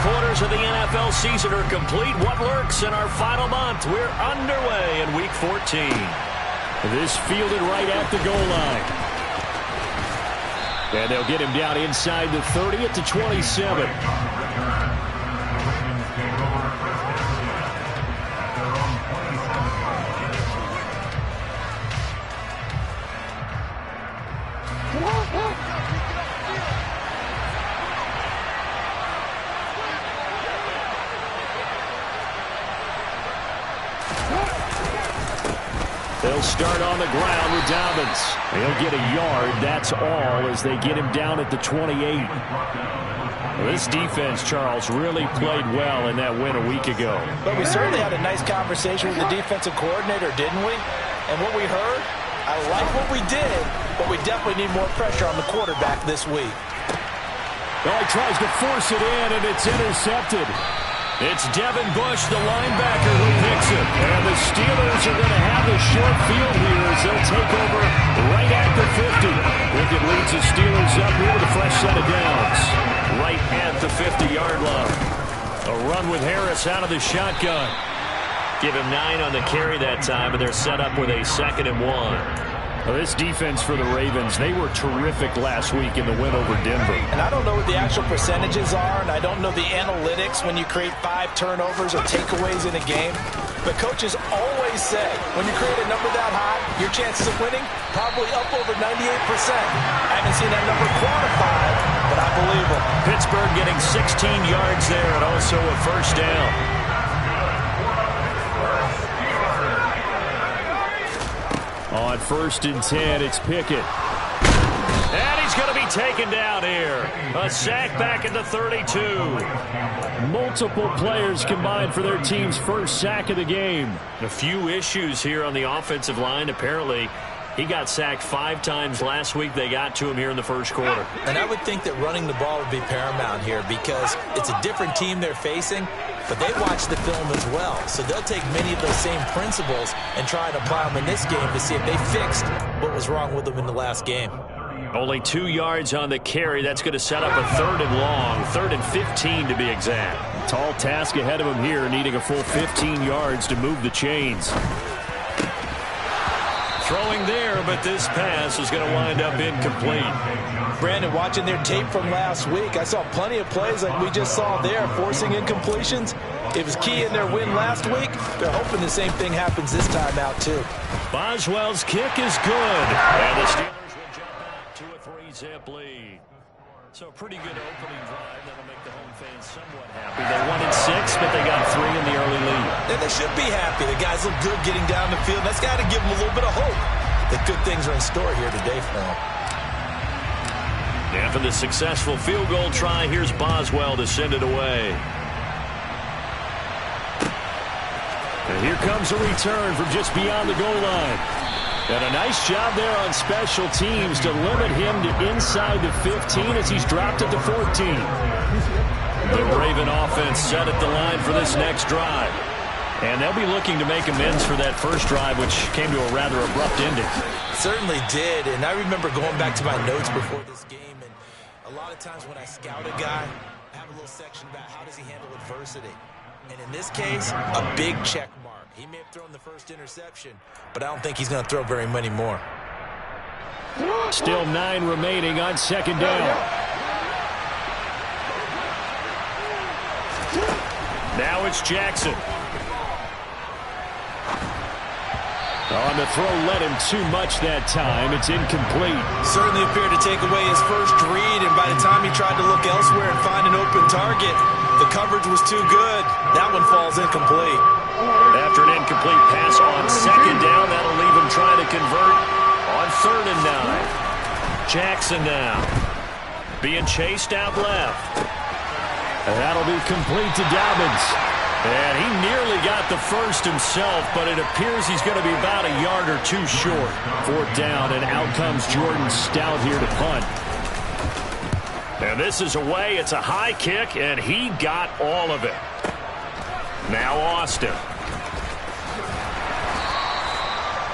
quarters of the NFL season are complete. What lurks in our final month? We're underway in Week 14. This fielded right at the goal line. And they'll get him down inside the 30 at the 27. They'll start on the ground with Dobbins. He'll get a yard, that's all, as they get him down at the 28. This defense, Charles, really played well in that win a week ago. But we certainly had a nice conversation with the defensive coordinator, didn't we? And what we heard, I like what we did, but we definitely need more pressure on the quarterback this week. Well, he tries to force it in, and it's intercepted. It's Devin Bush, the linebacker, who picks it. And the Steelers are going to have the short field here as they'll take over right at the 50. Pickett leads the Steelers up here with a fresh set of downs. Right at the 50-yard line. A run with Harris out of the shotgun. Give him 9 on the carry that time, and they're set up with a 2nd and 1. Well, this defense for the Ravens, they were terrific last week in the win over Denver. And I don't know what the actual percentages are, and I don't know the analytics when you create 5 turnovers or takeaways in a game. But coaches always say, when you create a number that high, your chances of winning probably up over 98%. I haven't seen that number quantified, but I believe them. Pittsburgh getting 16 yards there and also a first down. On 1st and 10, it's Pickett. And he's going to be taken down here. A sack back at the 32. Multiple players combined for their team's first sack of the game. A few issues here on the offensive line. Apparently, he got sacked 5 times last week. They got to him here in the first quarter. And I would think that running the ball would be paramount here because it's a different team they're facing, but they watch the film as well. So they'll take many of those same principles and try and apply them in this game to see if they fixed what was wrong with them in the last game. Only 2 yards on the carry. That's going to set up a 3rd and long, 3rd and 15 to be exact. Tall task ahead of him here, needing a full 15 yards to move the chains. Throwing there, but this pass is going to wind up incomplete. Brandon, watching their tape from last week, I saw plenty of plays like we just saw there, forcing incompletions. It was key in their win last week. They're hoping the same thing happens this time out, too. Boswell's kick is good. And the Steelers will jump out to a 3-zip lead. So a pretty good opening drive. That'll make the home fans somewhat happy. They won in 6, but they got 3 in the early lead. And they should be happy. The guys look good getting down the field. That's got to give them a little bit of hope that good things are in store here today for them. After the successful field goal try, here's Boswell to send it away. And here comes a return from just beyond the goal line. And a nice job there on special teams to limit him to inside the 15 as he's dropped at the 14. The Raven offense set at the line for this next drive. And they'll be looking to make amends for that first drive, which came to a rather abrupt ending. Certainly did. And I remember going back to my notes before this game. And a lot of times when I scout a guy, I have a little section about how does he handle adversity. And in this case, a big check mark. He may have thrown the first interception, but I don't think he's going to throw very many more. Still 9 remaining on 2nd down. Now it's Jackson. On the throw, led him too much that time. It's incomplete. Certainly appeared to take away his first read, and by the time he tried to look elsewhere and find an open target, the coverage was too good. That one falls incomplete. After an incomplete pass on 2nd down, that'll leave him trying to convert on 3rd and 9. Jackson now being chased out left. And that'll be complete to Dobbins. And he nearly got the first himself, but it appears he's going to be about a yard or 2 short. 4th down, and out comes Jordan Stout here to punt. And this is away. It's a high kick, and he got all of it. Now Austin.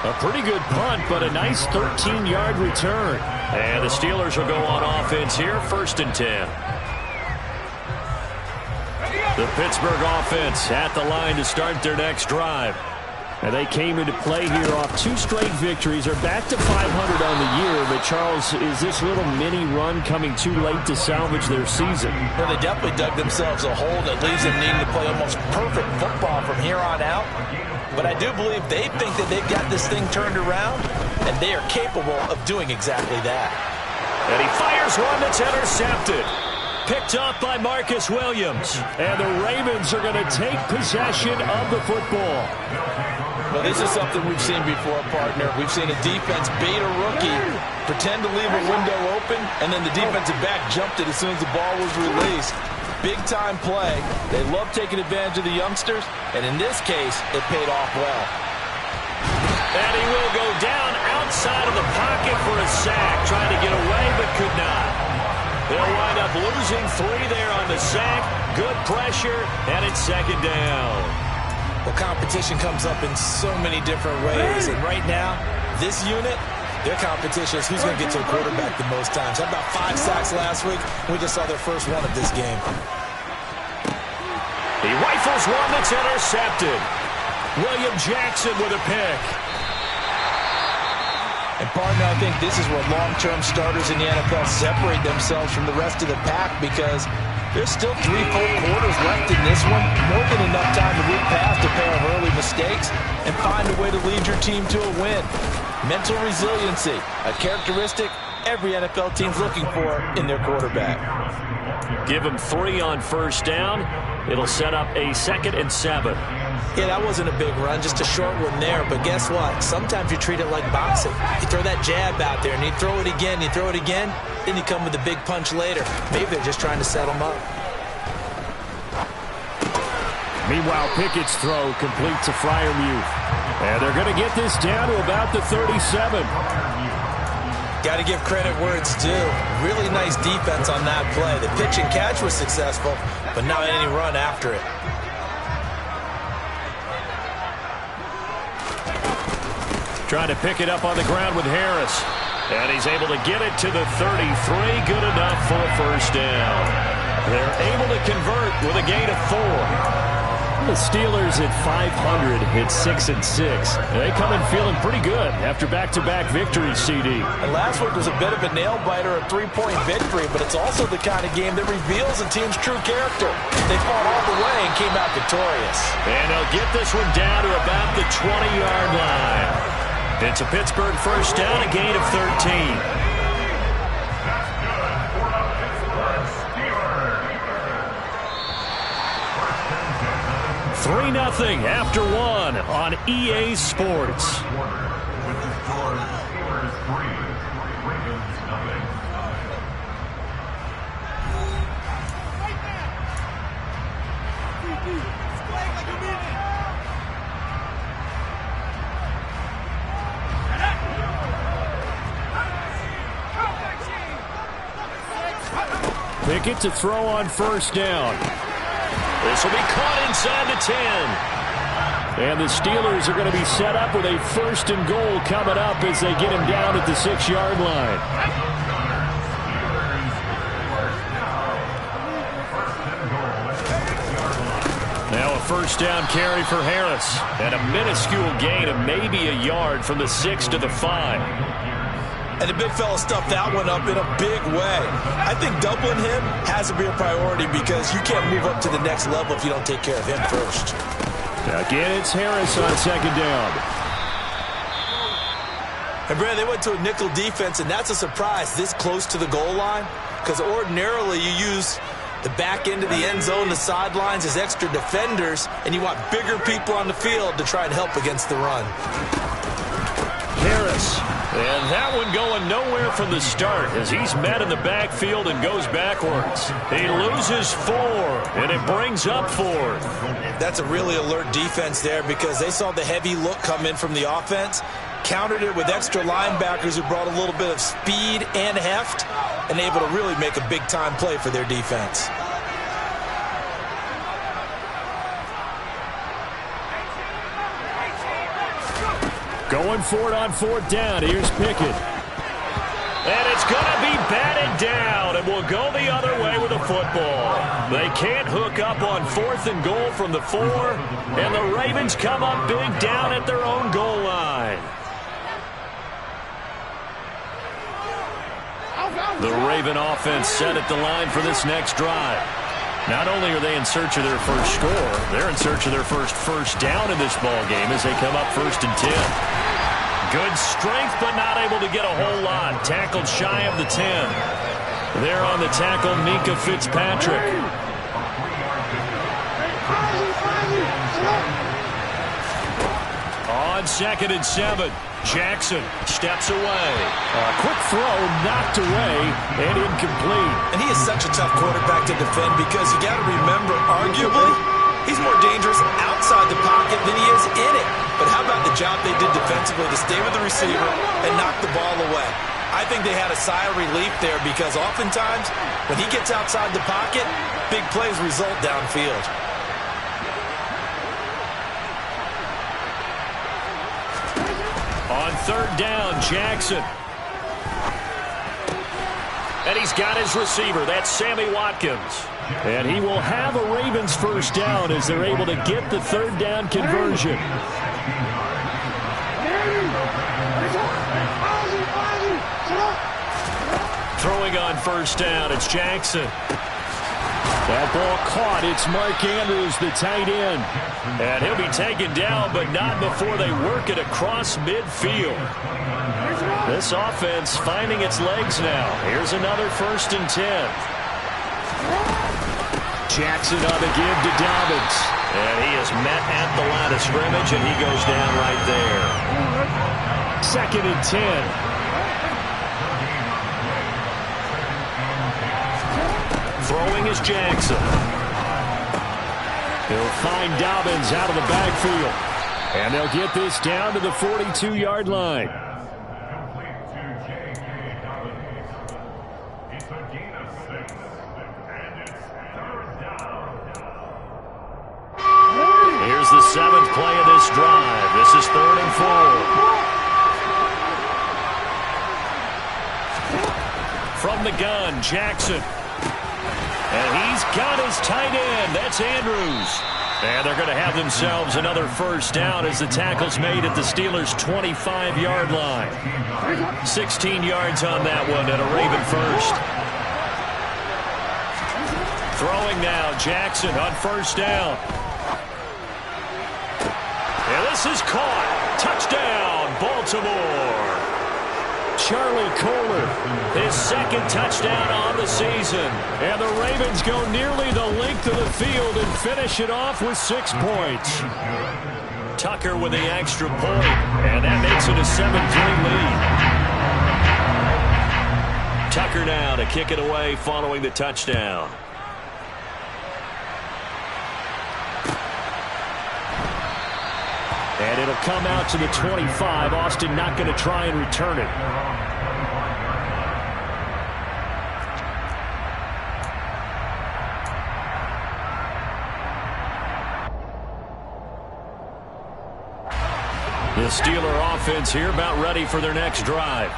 A pretty good punt, but a nice 13-yard return. And the Steelers will go on offense here, 1st and 10. The Pittsburgh offense at the line to start their next drive. And they came into play here off 2 straight victories. They're back to 500 on the year. But, Charles, is this little mini run coming too late to salvage their season? Well, they definitely dug themselves a hole that leaves them needing to play almost perfect football from here on out. But I do believe they think that they've got this thing turned around, and they are capable of doing exactly that. And he fires one that's intercepted. Picked off by Marcus Williams. And the Ravens are going to take possession of the football. Well, this is something we've seen before, partner. We've seen a defense bait a rookie, pretend to leave a window open, and then the defensive back jumped it as soon as the ball was released. Big-time play. They love taking advantage of the youngsters, and in this case, it paid off well. And he will go down outside of the pocket for a sack, trying to get away but could not. They'll wind up losing 3 there on the sack. Good pressure, and it's second down. Well, competition comes up in so many different ways, and right now, this unit, their competition is who's going to get to the quarterback the most times. Had about 5 sacks last week. We just saw their first one of this game. He rifles one that's intercepted. William Jackson with a pick. And, partner, I think this is where long-term starters in the NFL separate themselves from the rest of the pack, because there's still 3 full quarters left in this one. More than enough time to move past a pair of early mistakes and find a way to lead your team to a win. Mental resiliency, a characteristic every NFL team's looking for in their quarterback. Give him 3 on first down. It'll set up a 2nd and 7. Yeah, that wasn't a big run, just a short one there. But guess what? Sometimes you treat it like boxing. You throw that jab out there, and you throw it again, then you come with a big punch later. Maybe they're just trying to set them up. Meanwhile, Pickett's throw complete to Freiermuth. And they're going to get this down to about the 37. Got to give credit where it's due. Really nice defense on that play. The pitch and catch was successful, but not any run after it. Trying to pick it up on the ground with Harris. And he's able to get it to the 33. Good enough for a first down. They're able to convert with a gain of 4. The Steelers at 500 hit 6-6. They come in feeling pretty good after back-to-back victories, CD. And last week was a bit of a nail-biter, a 3-point victory, but it's also the kind of game that reveals a team's true character. They fought all the way and came out victorious. And they'll get this one down to about the 20-yard line. It's a Pittsburgh first down, a gain of 13. 3-0 after 1 on EA Sports. Pickett to throw on first down. This will be caught inside the 10. And the Steelers are going to be set up with a 1st and goal coming up as they get him down at the 6-yard line. Now a first down carry for Harris. And a minuscule gain of maybe a yard from the 6 to the 5. And the big fella stuffed that one up in a big way. I think doubling him has to be a priority because you can't move up to the next level if you don't take care of him first. Again, it's Harris on second down. And, Brad, they went to a nickel defense, and that's a surprise this close to the goal line because ordinarily you use the back end of the end zone, the sidelines as extra defenders, and you want bigger people on the field to try and help against the run. Harris. And that one going nowhere from the start as he's met in the backfield and goes backwards. He loses 4, and it brings up 4. That's a really alert defense there because they saw the heavy look come in from the offense, countered it with extra linebackers who brought a little bit of speed and heft, and able to really make a big-time play for their defense. Going for it on 4th down. Here's Pickett. And it's going to be batted down, and will go the other way with the football. They can't hook up on 4th and goal from the 4, and the Ravens come up big down at their own goal line. The Raven offense set at the line for this next drive. Not only are they in search of their first score, they're in search of their first down in this ball game as they come up 1st and 10. Good strength, but not able to get a whole lot. Tackled shy of the 10. There on the tackle, Minkah Fitzpatrick. On 2nd and 7. Jackson steps away. A quick throw knocked away and incomplete. And he is such a tough quarterback to defend because you got to remember, arguably, he's more dangerous outside the pocket than he is in it. But how about the job they did defensively to stay with the receiver and knock the ball away? I think they had a sigh of relief there because oftentimes when he gets outside the pocket, big plays result downfield. On 3rd down, Jackson. And he's got his receiver. That's Sammy Watkins. And he will have a Ravens first down as they're able to get the 3rd down conversion. Throwing on 1st down, it's Jackson. That ball caught. It's Mark Andrews, the tight end. And he'll be taken down, but not before they work it across midfield. This offense finding its legs now. Here's another 1st and 10. Jackson on the give to Dobbins. And he is met at the line of scrimmage, and he goes down right there. 2nd and 10. Throwing is Jackson. He'll find Dobbins out of the backfield. And they'll get this down to the 42-yard line. Here's the 7th play of this drive. This is 3rd and 4. From the gun, Jackson. And he's got his tight end. That's Andrews. And they're going to have themselves another first down as the tackle's made at the Steelers' 25-yard line. 16 yards on that one and a Raven first. Throwing now, Jackson on 1st down. And this is caught. Touchdown, Baltimore. Charlie Kolar, his 2nd touchdown on the season. And the Ravens go nearly the length of the field and finish it off with 6 points. Tucker with the extra point, and that makes it a 7-3 lead. Tucker now to kick it away following the touchdown. And it'll come out to the 25. Austin not going to try and return it. The Steeler offense here about ready for their next drive.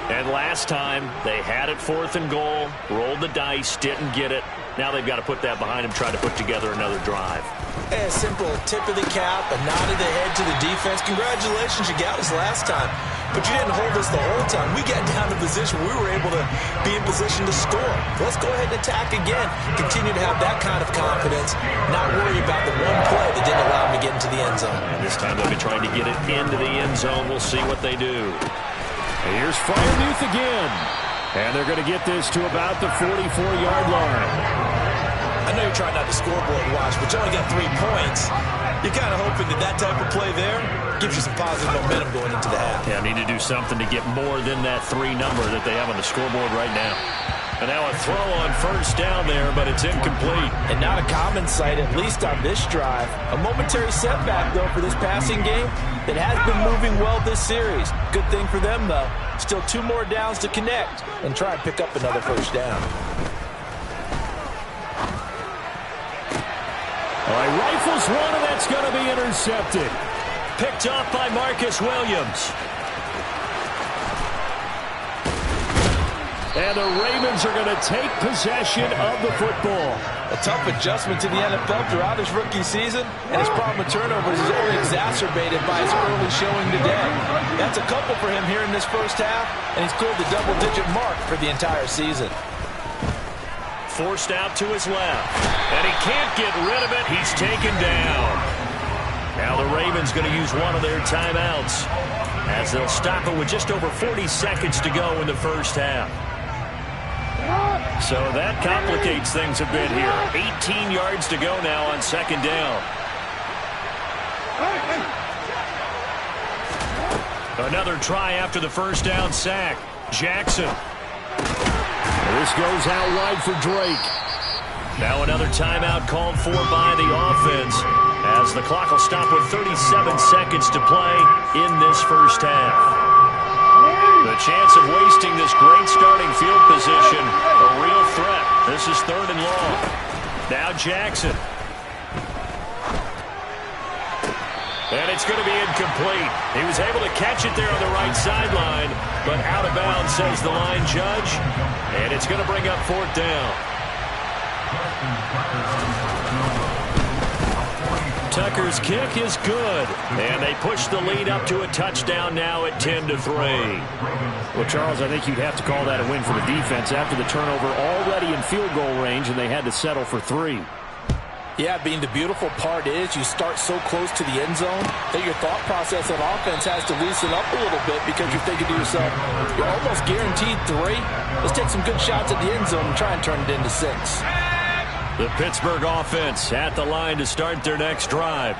And last time they had it 4th and goal, rolled the dice, didn't get it. Now they've got to put that behind them, try to put together another drive. A simple tip of the cap, a nod of the head to the defense. Congratulations, you got us last time. But you didn't hold us the whole time. We got down to position where we were able to be in position to score. Let's go ahead and attack again. Continue to have that kind of confidence. Not worry about the one play that didn't allow them to get into the end zone. And this time they'll be trying to get it into the end zone. We'll see what they do. And here's Freiermuth again. And they're going to get this to about the 44-yard line. I know you're trying not to scoreboard watch, but you only got 3 points. You're kind of hoping that type of play there gives you some positive momentum going into the half. Yeah, need to do something to get more than that 3 number that they have on the scoreboard right now. And now a throw on 1st down there, but it's incomplete. And not a common sight, at least on this drive. A momentary setback, though, for this passing game that has been moving well this series. Good thing for them, though. Still 2 more downs to connect and try and pick up another first down. All right, rifles one, and that's going to be intercepted. Picked off by Marcus Williams. And the Ravens are going to take possession of the football. A tough adjustment to the NFL throughout his rookie season, and his problem with turnovers is only exacerbated by his early showing today. That's a couple for him here in this first half, and he's cleared the double-digit mark for the entire season. Forced out to his left, and he can't get rid of it. He's taken down. Now the Ravens going to use one of their timeouts as they'll stop it with just over 40 seconds to go in the first half. So that complicates things a bit here. 18 yards to go now on second down. Another try after the first down sack. Jackson. This goes out wide for Drake. Now another timeout called for by the offense as the clock will stop with 37 seconds to play in this first half. The chance of wasting this great starting field position, a real threat. This is 3rd and long. Now Jackson. And it's going to be incomplete. He was able to catch it there on the right sideline, but out of bounds, says the line judge. And it's going to bring up 4th down. Tucker's kick is good, and they push the lead up to a touchdown now at 10-3. Well, Charles, I think you'd have to call that a win for the defense after the turnover already in field goal range, and they had to settle for 3. Yeah, Bean, the beautiful part is you start so close to the end zone that your thought process on offense has to loosen up a little bit because you're thinking to yourself, you're almost guaranteed 3. Let's take some good shots at the end zone and try and turn it into 6. The Pittsburgh offense at the line to start their next drive.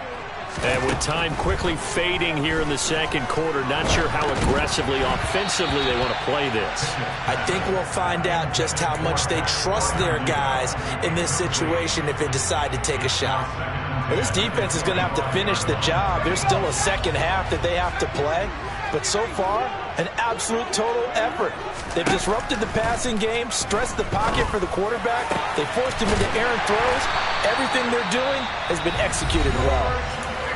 And with time quickly fading here in the second quarter, not sure how aggressively, offensively they want to play this. I think we'll find out just how much they trust their guys in this situation if they decide to take a shot. Well, this defense is going to have to finish the job. There's still a second half that they have to play. But so far, an absolute total effort. They've disrupted the passing game, stressed the pocket for the quarterback. They forced him into errant throws. Everything they're doing has been executed well.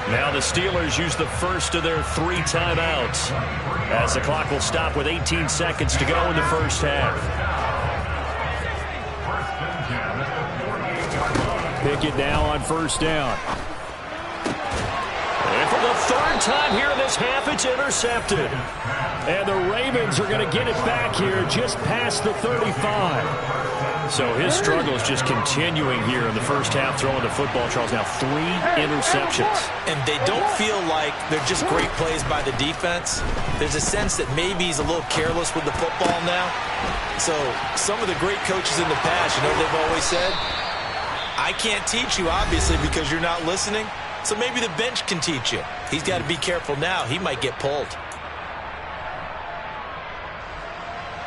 Now the Steelers use the first of their 3 timeouts as the clock will stop with 18 seconds to go in the first half. Pickett now on first down. And for the 3rd time here in this half, it's intercepted. And the Ravens are going to get it back here just past the 35. So his struggle is just continuing here in the first half throwing the football. Charles, now 3 interceptions. And they don't feel like they're just great plays by the defense. There's a sense that maybe he's a little careless with the football now. So some of the great coaches in the past, you know what they've always said? I can't teach you, obviously, because you're not listening. So maybe the bench can teach you. He's got to be careful now. He might get pulled.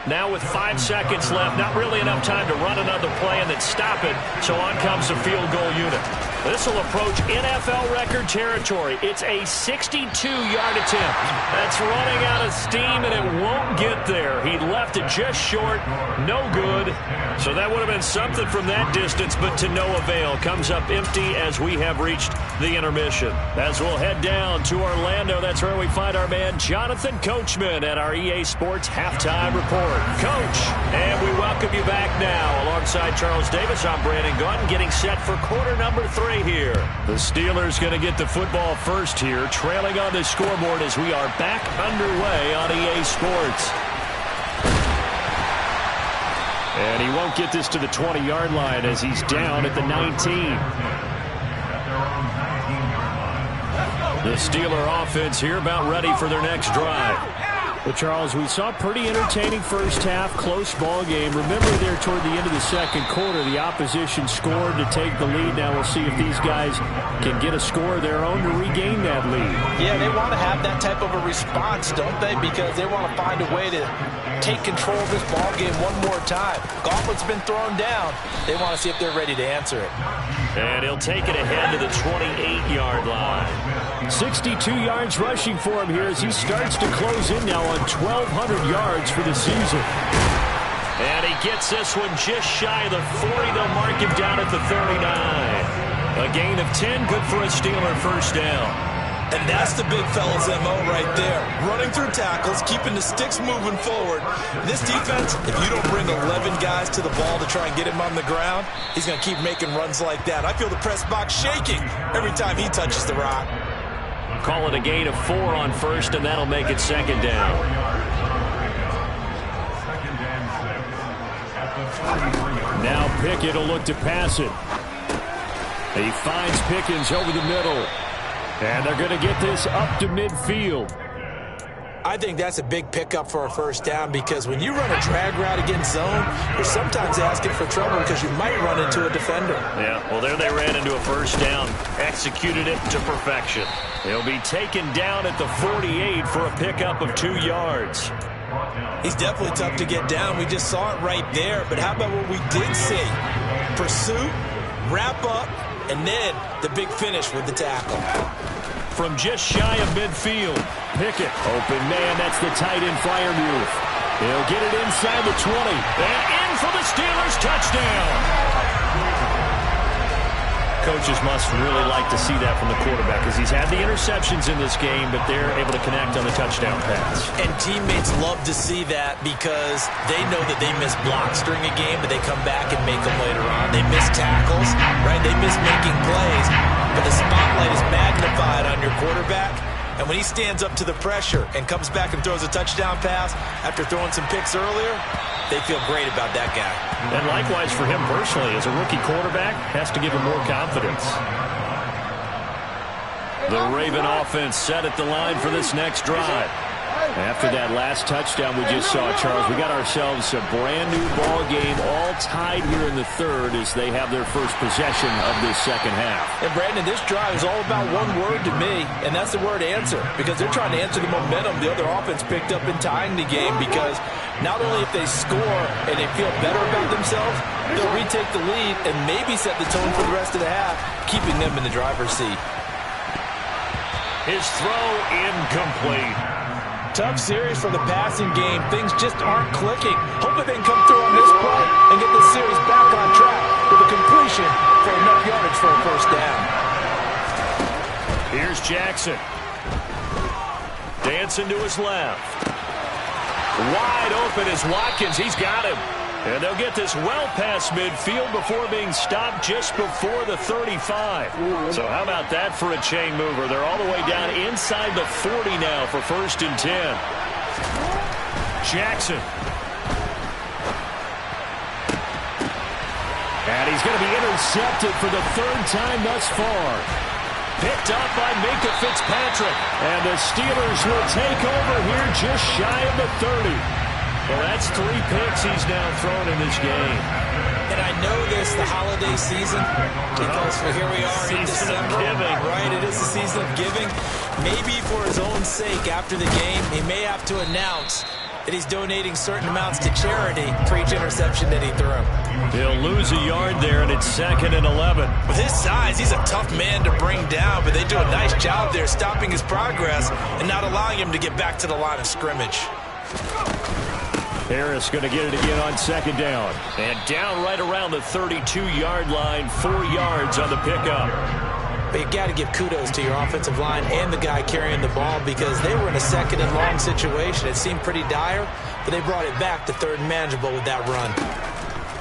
Now with 5 seconds left, not really enough time to run another play and then stop it, so on comes the field goal unit. This will approach NFL record territory. It's a 62-yard attempt. That's running out of steam, and it won't get there. He left it just short, no good. So that would have been something from that distance, but to no avail. Comes up empty as we have reached the intermission. As we'll head down to Orlando, that's where we find our man Jonathan Coachman at our EA Sports Halftime Report. Coach, and we welcome you back now. Alongside Charles Davis, I'm Brandon Gunn, getting set for quarter number 3 here. The Steelers going to get the football first here, trailing on the scoreboard as we are back underway on EA Sports. And he won't get this to the 20-yard line as he's down at the 19. The Steeler offense here about ready for their next drive. Well, Charles, we saw a pretty entertaining first half, close ball game. Remember there toward the end of the second quarter, the opposition scored to take the lead. Now we'll see if these guys can get a score of their own to regain that lead. Yeah, they want to have that type of a response, don't they? Because they want to find a way to take control of this ball game one more time. Gauntlet's been thrown down. They want to see if they're ready to answer it. And he'll take it ahead to the 28-yard line. 62 yards rushing for him here as he starts to close in now on 1,200 yards for the season. And he gets this one just shy of the 40. They'll mark him down at the 39. A gain of 10, good for a Steeler first down. And that's the big fella's MO right there. Running through tackles, keeping the sticks moving forward. This defense, if you don't bring 11 guys to the ball to try and get him on the ground, he's going to keep making runs like that. I feel the press box shaking every time he touches the rock. Call it a gain of 4 on first, and that'll make it second down. Now Pickett will look to pass it. He finds Pickens over the middle. And they're going to get this up to midfield. I think that's a big pickup for a first down because when you run a drag route against zone, you're sometimes asking for trouble because you might run into a defender. Yeah, well, there they ran into a first down. Executed it to perfection. He'll be taken down at the 48 for a pickup of 2 yards. He's definitely tough to get down. We just saw it right there. But how about what we did see? Pursuit, wrap up, and then the big finish with the tackle. From just shy of midfield, Pickett, open man, that's the tight end flyer move. He'll get it inside the 20. And in for the Steelers touchdown. Coaches must really like to see that from the quarterback because he's had the interceptions in this game, but they're able to connect on the touchdown pass. And teammates love to see that because they know that they miss blocks during a game, but they come back and make them later on. They miss tackles, right? They miss making plays, but the spotlight is magnified on your quarterback. And when he stands up to the pressure and comes back and throws a touchdown pass after throwing some picks earlier, they feel great about that guy. And likewise for him personally, as a rookie quarterback, has to give him more confidence. The Raven offense set at the line for this next drive. After that last touchdown we just saw, Charles, we got ourselves a brand new ball game, all tied here in the third as they have their first possession of this second half. And Brandon, this drive is all about one word to me, and that's the word answer, because they're trying to answer the momentum the other offense picked up in tying the game, because not only if they score and they feel better about themselves, they'll retake the lead and maybe set the tone for the rest of the half, keeping them in the driver's seat. His throw incomplete. Tough series for the passing game. Things just aren't clicking. Hopefully they can come through on this play and get this series back on track with a completion for enough yardage for a first down. Here's Jackson. Dancing to his left. Wide open is Watkins. He's got him. And they'll get this well past midfield before being stopped just before the 35. So how about that for a chain mover? They're all the way down inside the 40 now for 1st and 10. Jackson. And he's going to be intercepted for the 3rd time thus far. Picked up by Minkah Fitzpatrick. And the Steelers will take over here just shy of the 30. Well, that's 3 picks he's now thrown in this game. And I know this, the holiday season, because here we are in December. Right, it is the season of giving. Maybe for his own sake, after the game, he may have to announce that he's donating certain amounts to charity for each interception that he threw. He'll lose a yard there, and it's 2nd and 11. With his size, he's a tough man to bring down, but they do a nice job there stopping his progress and not allowing him to get back to the line of scrimmage. Harris going to get it again on 2nd down. And down right around the 32-yard line, 4 yards on the pickup. But you got to give kudos to your offensive line and the guy carrying the ball because they were in a 2nd and long situation. It seemed pretty dire, but they brought it back to 3rd and manageable with that run.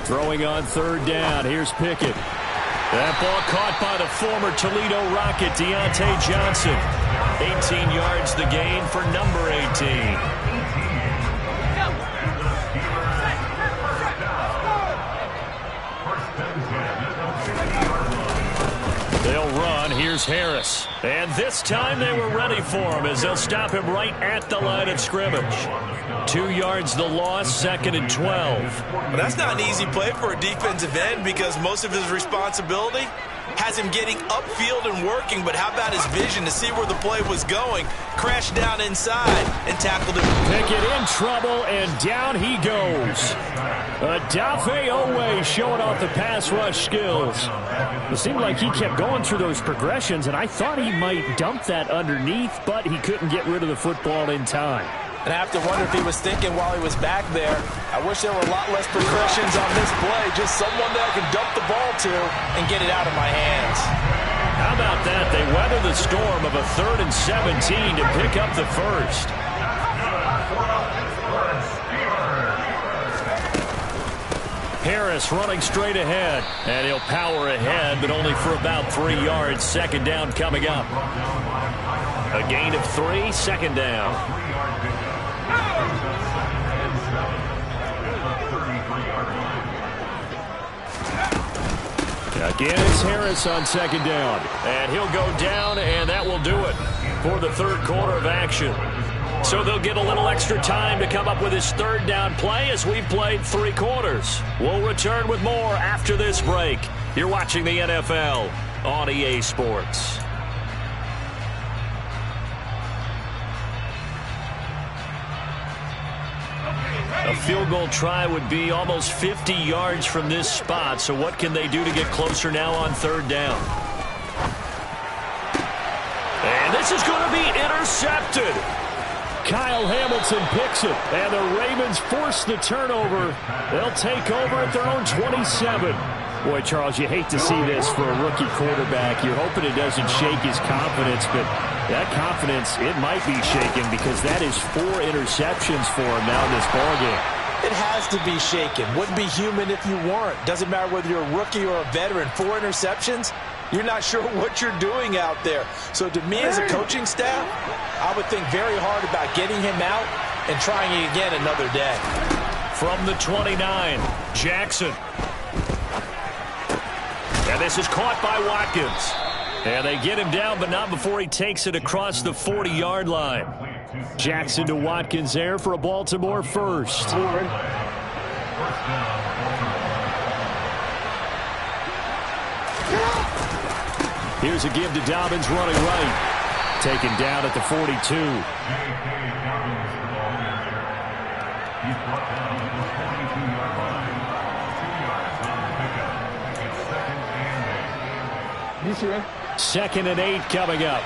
Throwing on 3rd down. Here's Pickett. That ball caught by the former Toledo Rocket, Deontay Johnson. 18 yards the gain for number 18. They'll run. Here's Harris. And this time they were ready for him as they'll stop him right at the line of scrimmage. 2 yards the loss, 2nd and 12. Well, that's not an easy play for a defensive end because most of his responsibility has him getting upfield and working, but how about his vision to see where the play was going? Crashed down inside and tackled him. Pickett in trouble, and down he goes. Odafe Oweh showing off the pass rush skills. It seemed like he kept going through those progressions, and I thought he might dump that underneath, but he couldn't get rid of the football in time. And I have to wonder if he was thinking while he was back there, I wish there were a lot less progressions on this play. Just someone that I can dump the ball to and get it out of my hands. How about that? They weather the storm of a 3rd and 17 to pick up the first. Harris running straight ahead, and he'll power ahead, but only for about 3 yards. 2nd down coming up. A gain of 3, 2nd down. Again, it's Harris on 2nd down. And he'll go down, and that will do it for the 3rd quarter of action. So they'll get a little extra time to come up with his 3rd down play as we've played 3 quarters. We'll return with more after this break. You're watching the NFL on EA Sports. A field goal try would be almost 50 yards from this spot. So what can they do to get closer now on 3rd down? And this is going to be intercepted. Kyle Hamilton picks it, and the Ravens force the turnover. They'll take over at their own 27. Boy, Charles, you hate to see this for a rookie quarterback. You're hoping it doesn't shake his confidence, but that confidence, it might be shaken because that is 4 interceptions for him now in this ballgame. It has to be shaken. Wouldn't be human if you weren't. Doesn't matter whether you're a rookie or a veteran. 4 interceptions, you're not sure what you're doing out there. So to me as a coaching staff, I would think very hard about getting him out and trying it again another day. From the 29, Jackson. And this is caught by Watkins. And they get him down, but not before he takes it across the 40-yard line. Jackson to Watkins there for a Baltimore first. Here's a give to Dobbins running right. Taken down at the 42. Second and 8 coming up.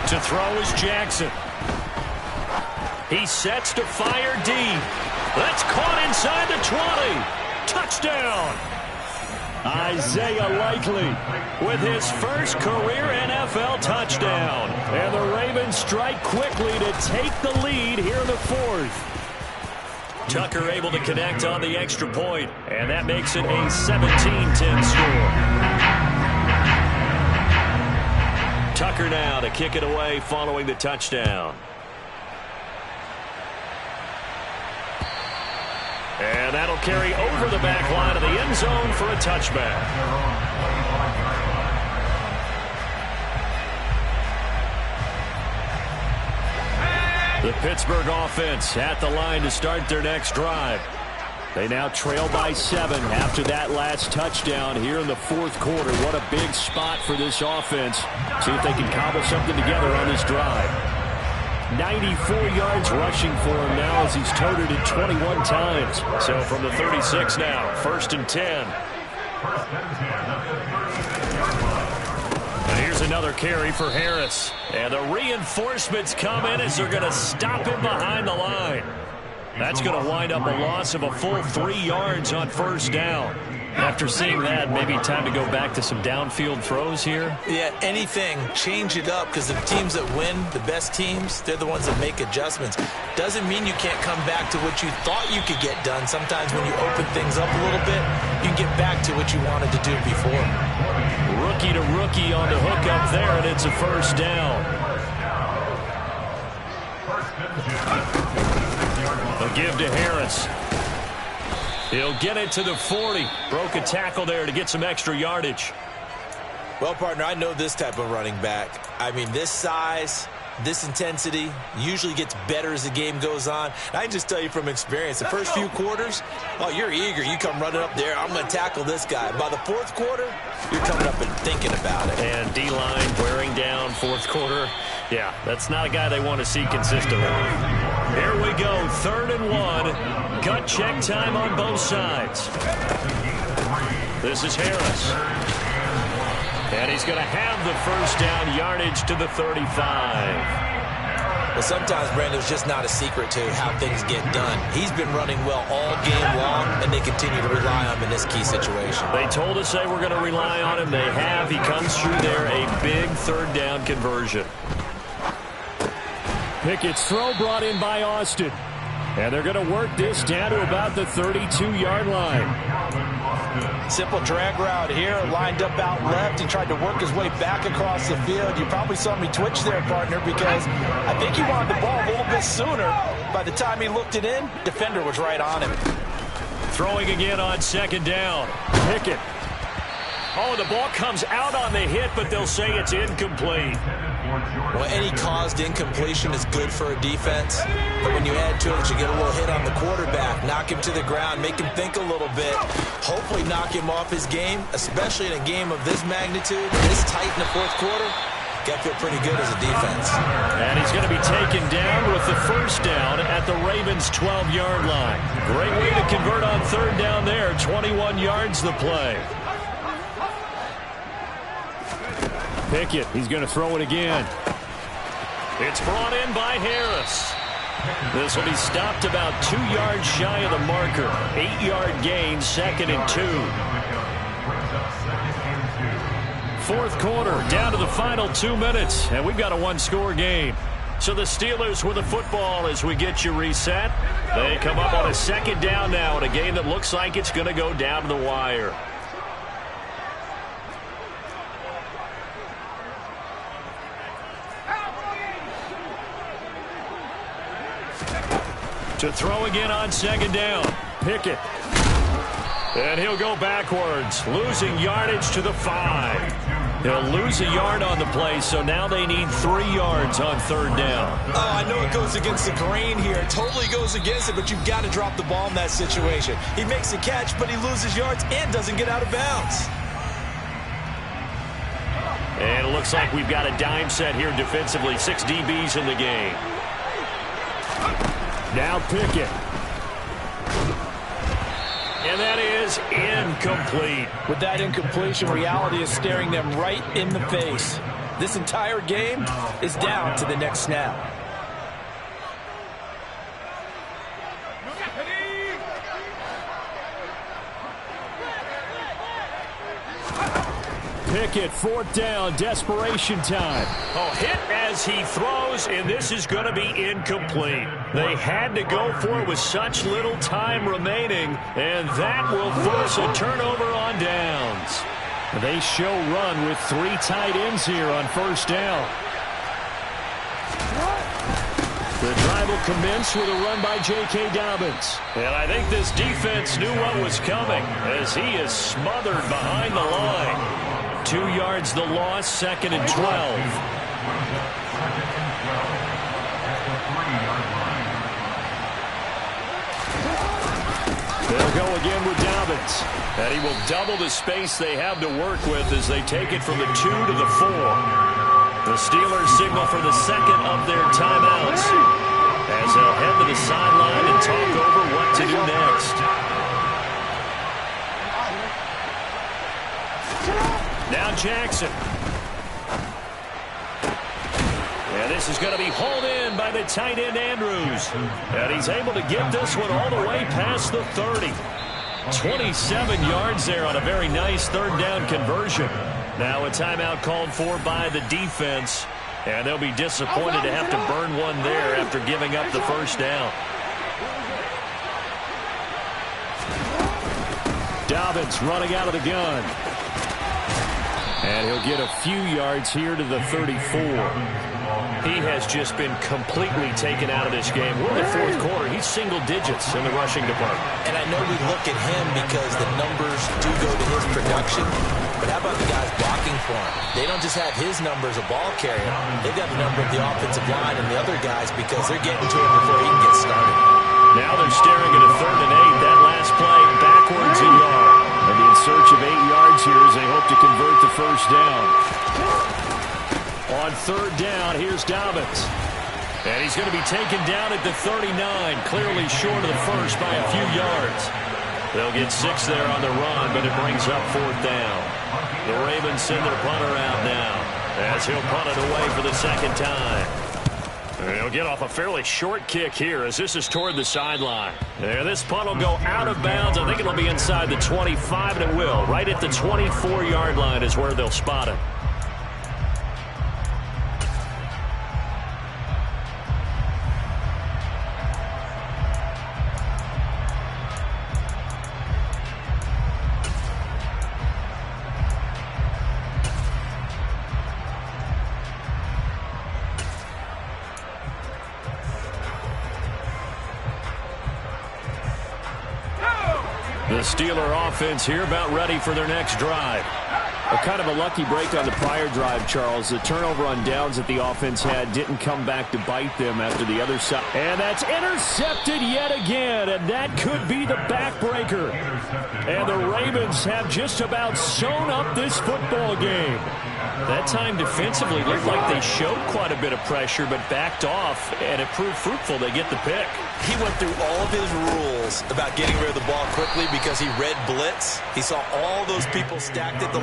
To throw is Jackson. He sets to fire deep. That's caught inside the 20. Touchdown. Isaiah Likely with his first career NFL touchdown. And the Ravens strike quickly to take the lead here in the 4th. Tucker able to connect on the extra point, and that makes it a 17-10 score. Tucker now to kick it away following the touchdown. And that'll carry over the back line of the end zone for a touchback. The Pittsburgh offense at the line to start their next drive. They now trail by 7 after that last touchdown here in the 4th quarter. What a big spot for this offense. See if they can cobble something together on this drive. 94 yards rushing for him now as he's toted it 21 times. So from the 36 now, 1st and 10. And here's another carry for Harris. And the reinforcements come in as they're going to stop him behind the line. That's going to wind up a loss of a full 3 yards on 1st down. After seeing that, maybe time to go back to some downfield throws here. Yeah, anything. Change it up because the teams that win, the best teams, they're the ones that make adjustments. Doesn't mean you can't come back to what you thought you could get done. Sometimes when you open things up a little bit, you can get back to what you wanted to do before. Rookie to rookie on the hook up there, and it's a 1st down. A give to Harris. He'll get it to the 40. Broke a tackle there to get some extra yardage. Well, partner, I know this type of running back. I mean, this size, this intensity usually gets better as the game goes on. And I can just tell you from experience, the first few quarters, oh, you're eager. You come running up there, I'm going to tackle this guy. By the 4th quarter, you're coming up and thinking about it. And D-line wearing down 4th quarter. Yeah, that's not a guy they want to see consistently. Here we go, 3rd and 1. Gut check time on both sides. This is Harris. And he's going to have the 1st down yardage to the 35. Well, sometimes, Brandon, it's just not a secret to how things get done. He's been running well all game long, and they continue to rely on him in this key situation. They told us they were going to rely on him. They have. He comes through there, a big third down conversion. Pickett's throw brought in by Austin. And they're going to work this down to about the 32-yard line. Simple drag route here, lined up out left and tried to work his way back across the field. You probably saw me twitch there, partner, because I think he wanted the ball a little bit sooner. By the time he looked it in, defender was right on him. Throwing again on second down. Pickett. Oh, the ball comes out on the hit, but they'll say it's incomplete. Well, any caused incompletion is good for a defense. But when you add to it, you get a little hit on the quarterback, knock him to the ground, make him think a little bit, hopefully knock him off his game, especially in a game of this magnitude, this tight in the fourth quarter. Got to feel pretty good as a defense. And he's going to be taken down with the first down at the Ravens' 12-yard line. Great way to convert on third down there. 21 yards the play. Pickett, he's going to throw it again. It's brought in by Harris. This will be stopped about 2 yards shy of the marker. 8-yard gain, 2nd and 2. Fourth quarter, down to the final 2 minutes, and we've got a one-score game. So the Steelers with the football as we get you reset. They come up on a second down now in a game that looks like it's going to go down to the wire. To throw again on second down. Pickett. And he'll go backwards, losing yardage to the 5. He'll lose a yard on the play, so now they need 3 yards on third down. Oh, I know it goes against the grain here. It totally goes against it, but you've got to drop the ball in that situation. He makes a catch, but he loses yards and doesn't get out of bounds. And it looks like we've got a dime set here defensively. 6 DBs in the game. Now Pickett. And that is incomplete. With that incompletion, reality is staring them right in the face. This entire game is down to the next snap. Pickett, fourth down, desperation time. Oh, hit as he throws, and this is going to be incomplete. They had to go for it with such little time remaining, and that will force a turnover on downs. They show run with 3 tight ends here on first down. The drive will commence with a run by J.K. Dobbins. And I think this defense knew what was coming as he is smothered behind the line. 2 yards the loss, 2nd and 12. They'll go again with Dobbins. And he will double the space they have to work with as they take it from the 2 to the 4. The Steelers signal for the second of their timeouts as they'll head to the sideline and talk over what to do next. Now Jackson. And this is going to be hauled in by the tight end Andrews. And he's able to get this one all the way past the 30. 27 yards there on a very nice third down conversion. Now a timeout called for by the defense. And they'll be disappointed to have to burn one there after giving up the first down. Dobbins running out of the gun. And he'll get a few yards here to the 34. He has just been completely taken out of this game. We're in the fourth quarter. He's single digits in the rushing department. And I know we look at him because the numbers do go to his production. But how about the guys blocking for him? They don't just have his number as a ball carrier. They've got the number of the offensive line and the other guys because they're getting to him before he can get started. Now they're staring at a 3rd and 8. That last play backwards a yard. And in search of 8 yards here as they hope to convert the first down. On third down, here's Dobbins. And he's going to be taken down at the 39, clearly short of the first by a few yards. They'll get 6 there on the run, but it brings up 4th down. The Ravens send their punter out now as he'll punt it away for the second time. They'll get off a fairly short kick here as this is toward the sideline. This punt will go out of bounds. I think it'll be inside the 25, and it will. Right at the 24-yard line is where they'll spot it. The Steeler offense here about ready for their next drive. Well, kind of a lucky break on the prior drive, Charles. The turnover on downs that the offense had didn't come back to bite them after the other side. And that's intercepted yet again, and that could be the backbreaker. And the Ravens have just about sewn up this football game. That time defensively looked like they showed quite a bit of pressure but backed off, and it proved fruitful. They get the pick. He went through all of his rules about getting rid of the ball quickly because he read blitz. He saw all those people stacked at the